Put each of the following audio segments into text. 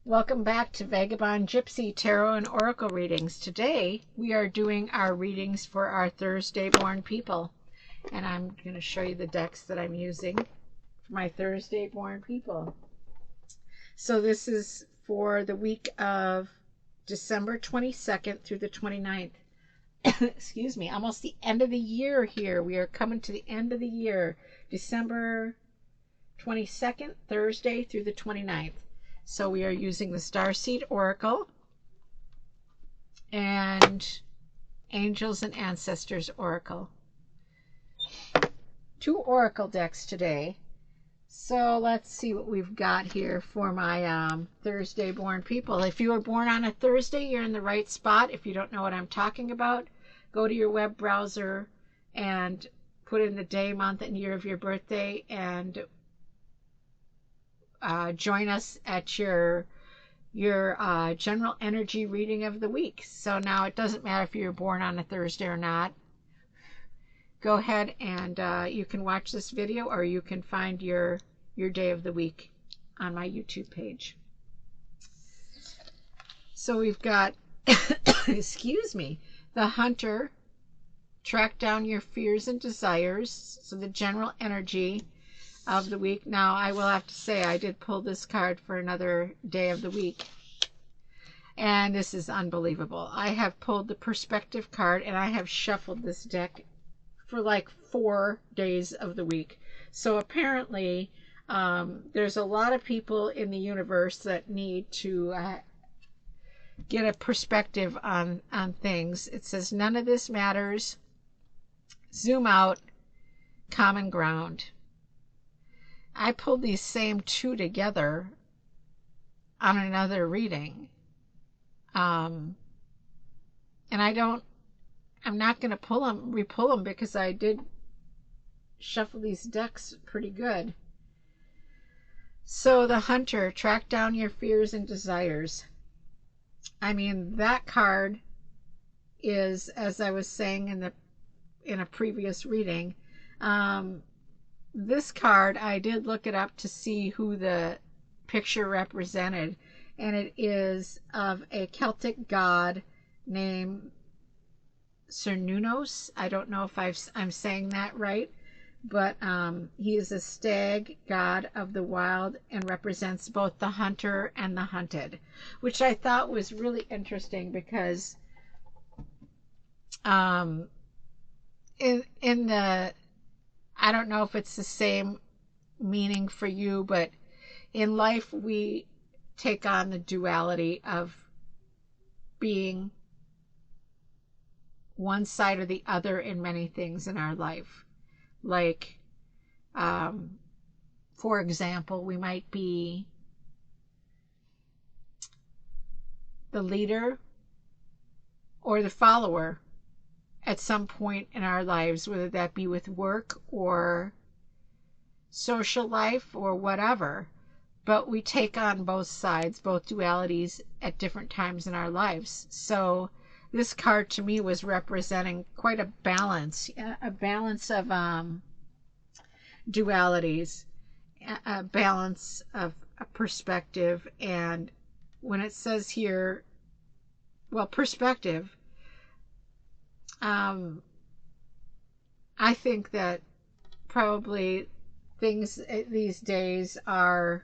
Welcome back to Vagabond Gypsy Tarot and Oracle readings. Today we are doing our readings for our Thursday born people. And I'm going to show you the decks that I'm using for my Thursday born people. So this is for the week of December 22nd through the 29th. Excuse me, almost the end of the year here. We are coming to the end of the year. December 22nd, Thursday through the 29th. So we are using the Starseed Oracle and Angels and Ancestors Oracle. 2 Oracle decks today. So let's see what we've got here for my Thursday born people. If you were born on a Thursday, you're in the right spot. If you don't know what I'm talking about, go to your web browser and put in the day, month, and year of your birthday and join us at your general energy reading of the week. So now it doesn't matter if you were born on a Thursday or not. Go ahead and you can watch this video, or you can find your day of the week on my YouTube page. So we've got, excuse me, the Hunter, track down your fears and desires. So the general energy of the week. Now I will have to say I did pull this card for another day of the week, and this is unbelievable. I have pulled the perspective card, and I have shuffled this deck for like 4 days of the week. So apparently there's a lot of people in the universe that need to get a perspective on things. It says none of this matters. Zoom out. Common ground. I pulled these same 2 together on another reading. And I'm not going to re-pull them because I did shuffle these decks pretty good. So the Hunter, track down your fears and desires. I mean, that card is, as I was saying in a previous reading, this card, I did look it up to see who the picture represented, and it is of a Celtic god named Cernunnos. I don't know if I'm saying that right, but he is a stag god of the wild and represents both the hunter and the hunted, which I thought was really interesting because in the, I don't know if it's the same meaning for you, but in life we take on the duality of being one side or the other in many things in our life. Like, for example, we might be the leader or the follower at some point in our lives, whether that be with work or social life or whatever. But we take on both sides, both dualities at different times in our lives. So this card to me was representing quite a balance of dualities, a balance of a perspective. And when it says here, well, perspective, I think that probably things these days are,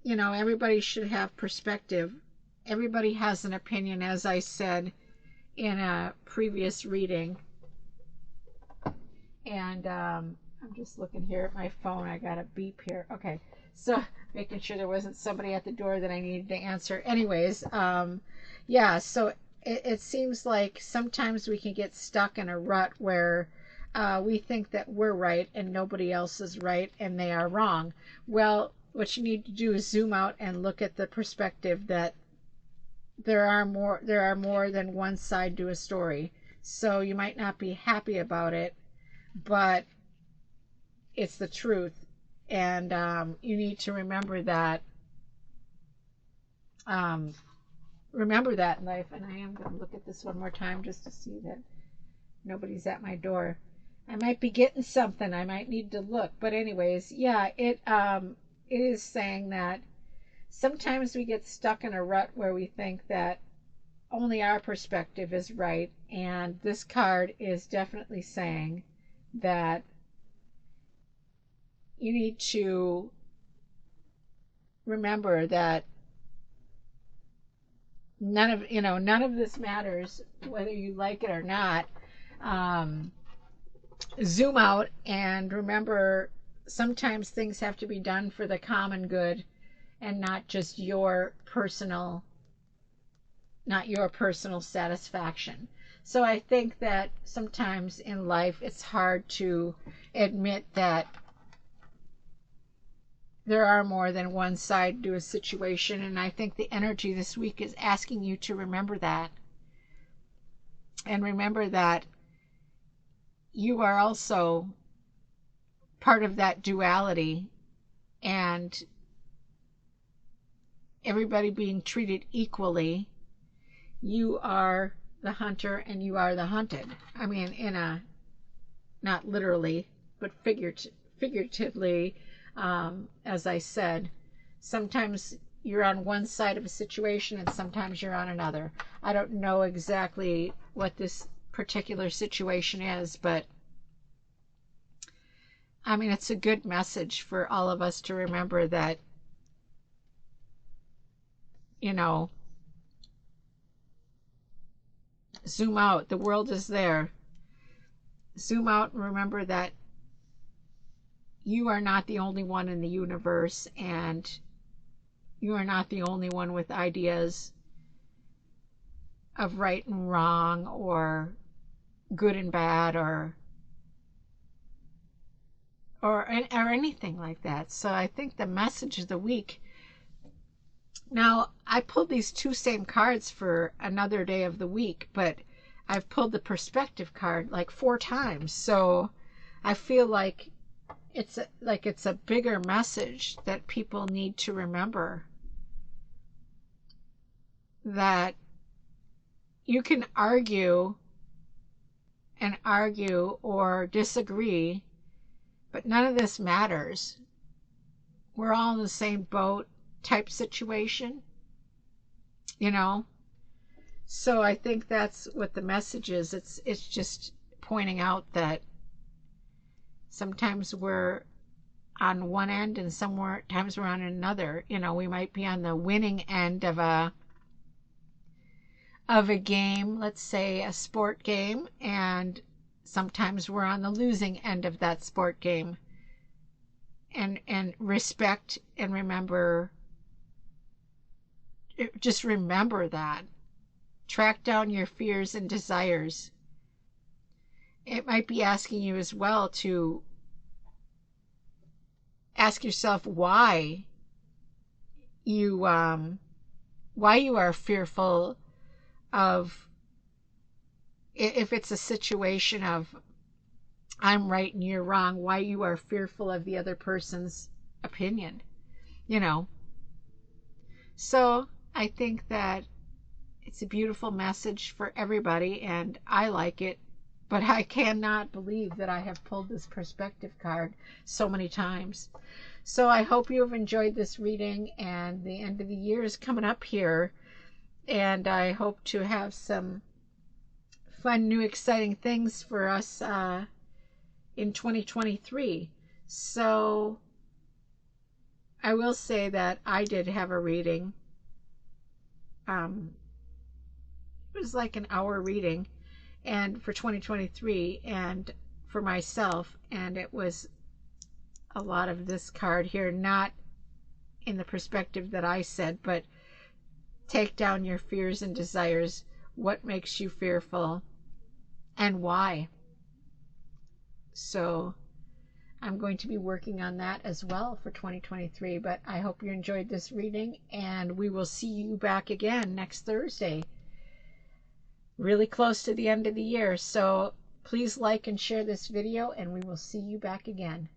everybody should have perspective. Everybody has an opinion, as I said in a previous reading. And I'm just looking here at my phone. I got a beep here. Okay, so making sure there wasn't somebody at the door that I needed to answer. Anyways, yeah, so it seems like sometimes we can get stuck in a rut where we think that we're right and nobody else is right and they are wrong. Well, what you need to do is zoom out and look at the perspective that there are more than one side to a story. So you might not be happy about it, but it's the truth. And you need to remember that in life. And I am going to look at this one more time just to see that nobody's at my door. I might be getting something. I might need to look. But anyways, yeah, it is saying that sometimes we get stuck in a rut where we think that only our perspective is right, and this card is definitely saying that you need to remember that none of this matters whether you like it or not. Zoom out and remember, sometimes things have to be done for the common good and not just not your personal satisfaction. So I think that sometimes in life it's hard to admit that there are more than one side to a situation, and I think the energy this week is asking you to remember that. And remember that you are also part of that duality, and everybody being treated equally. You are the hunter and you are the hunted. I mean, not literally, but figuratively, as I said, sometimes you're on one side of a situation and sometimes you're on another. I don't know exactly what this particular situation is, but I mean, it's a good message for all of us to remember that, zoom out. The world is there. Zoom out and remember that you are not the only one in the universe, and you are not the only one with ideas of right and wrong or good and bad or anything like that. So I think the message of the week. Now, I pulled these two same cards for another day of the week, but I've pulled the perspective card like 4 times. So I feel like it's a bigger message that people need to remember, that you can argue or disagree, but none of this matters. We're all in the same boat type situation, So I think that's what the message is. It's just pointing out that sometimes we're on one end and sometimes we're on another. We might be on the winning end of a game, let's say a sport game, and sometimes we're on the losing end of that sport game. And respect and remember, just remember that. Track down your fears and desires. It might be asking you as well to ask yourself why you are fearful of, if it's a situation of I'm right and you're wrong, why you are fearful of the other person's opinion, So I think that it's a beautiful message for everybody, and I like it, but I cannot believe that I have pulled this perspective card so many times. So I hope you have enjoyed this reading, and the end of the year is coming up here, and I hope to have some fun, new, exciting things for us in 2023. So I will say that I did have a reading. It was like an hour reading, and for 2023, and for myself, and it was a lot of this card here, not in the perspective that I said, but take down your fears and desires. What makes you fearful and why? So I'm going to be working on that as well for 2023, but I hope you enjoyed this reading, and we will see you back again next Thursday, really close to the end of the year. So please like and share this video, and we will see you back again.